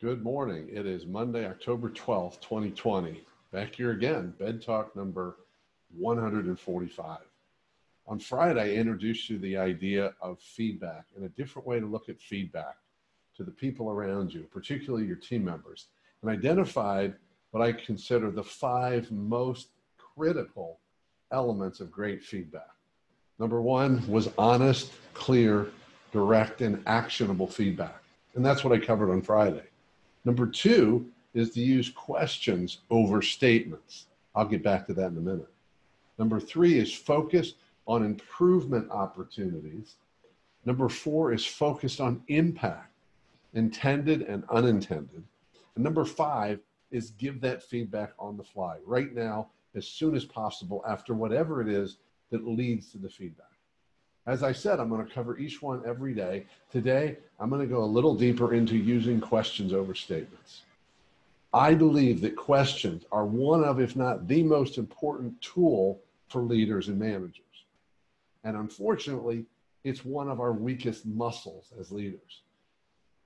Good morning. It is Monday, October 12th, 2020. Back here again, Bed Talk number 145. On Friday, I introduced you the idea of feedback and a different way to look at feedback to the people around you, particularly your team members, and identified what I consider the 5 most critical elements of great feedback. Number 1 was honest, clear, direct, and actionable feedback. And that's what I covered on Friday. Number 2 is to use questions over statements. I'll get back to that in a minute. Number 3 is focus on improvement opportunities. Number 4 is focused on impact, intended and unintended. And number 5 is give that feedback on the fly, right now, as soon as possible, after whatever it is that leads to the feedback. As I said, I'm going to cover each one every day. Today, I'm going to go a little deeper into using questions over statements. I believe that questions are one of, if not the most important tool for leaders and managers. And unfortunately, it's one of our weakest muscles as leaders.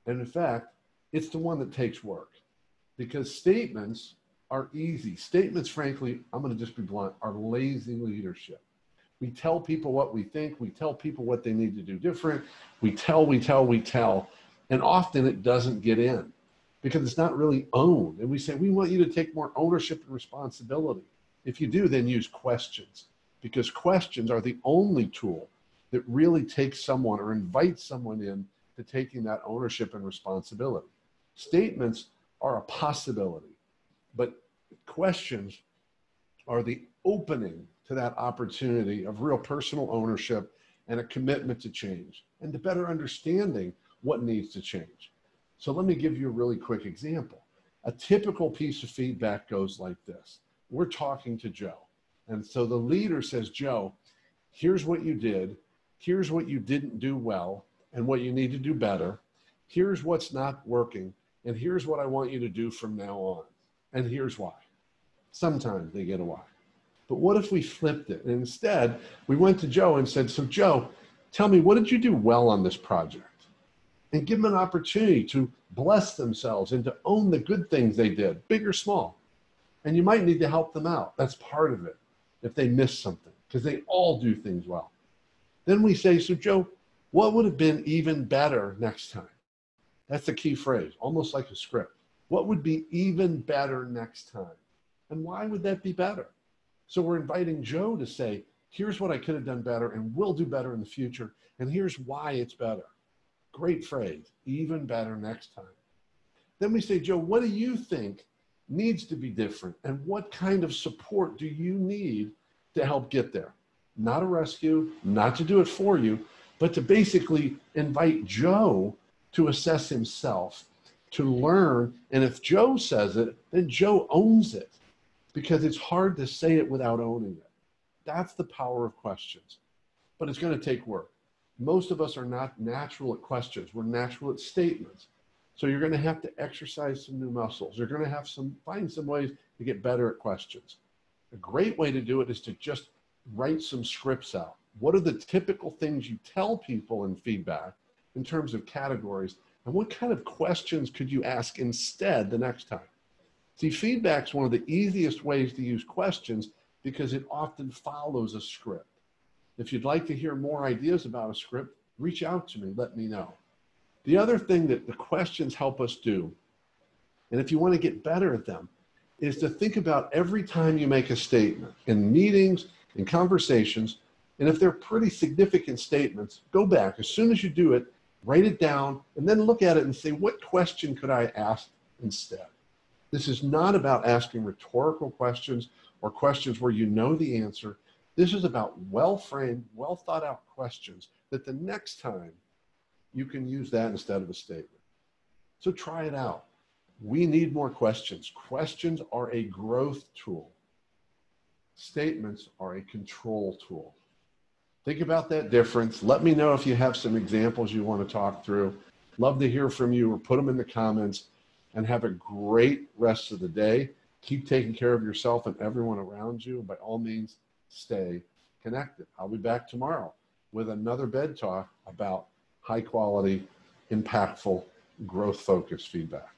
And in fact, it's the one that takes work, because statements are easy. Statements, frankly, I'm going to just be blunt, are lazy leadership. We tell people what we think. We tell people what they need to do different. We tell. And often it doesn't get in because it's not really owned. And we say, we want you to take more ownership and responsibility. If you do, then use questions, because questions are the only tool that really takes someone or invites someone in to taking that ownership and responsibility. Statements are a possibility, but questions are the opening to that opportunity of real personal ownership and a commitment to change and to better understanding what needs to change. So let me give you a really quick example. A typical piece of feedback goes like this. We're talking to Joe. And so the leader says, Joe, here's what you did. Here's what you didn't do well and what you need to do better. Here's what's not working. And here's what I want you to do from now on. And here's why. Sometimes they get a why. But what if we flipped it? And instead, we went to Joe and said, so Joe, tell me, what did you do well on this project? And give them an opportunity to bless themselves and to own the good things they did, big or small. And you might need to help them out. That's part of it, if they miss something, because they all do things well. Then we say, so Joe, what would have been even better next time? That's the key phrase, almost like a script. What would be even better next time? And why would that be better? So we're inviting Joe to say, here's what I could have done better and will do better in the future. And here's why it's better. Great phrase, even better next time. Then we say, Joe, what do you think needs to be different? And what kind of support do you need to help get there? Not a rescue, not to do it for you, but to basically invite Joe to assess himself, to learn. And if Joe says it, then Joe owns it, because it's hard to say it without owning it. That's the power of questions. But it's going to take work. Most of us are not natural at questions. We're natural at statements. So you're going to have to exercise some new muscles. You're going to have find some ways to get better at questions. A great way to do it is to just write some scripts out. What are the typical things you tell people in feedback in terms of categories? And what kind of questions could you ask instead the next time? See, feedback's one of the easiest ways to use questions because it often follows a script. If you'd like to hear more ideas about a script, reach out to me, let me know. The other thing that the questions help us do, and if you want to get better at them, is to think about every time you make a statement in meetings, in conversations, and if they're pretty significant statements, go back. As soon as you do it, write it down, and then look at it and say, what question could I ask instead? This is not about asking rhetorical questions or questions where you know the answer. This is about well-framed, well-thought-out questions that the next time you can use that instead of a statement. So try it out. We need more questions. Questions are a growth tool. Statements are a control tool. Think about that difference. Let me know if you have some examples you want to talk through. Love to hear from you, or put them in the comments. And have a great rest of the day. Keep taking care of yourself and everyone around you. By all means, stay connected. I'll be back tomorrow with another Bed Talk about high quality, impactful, growth-focused feedback.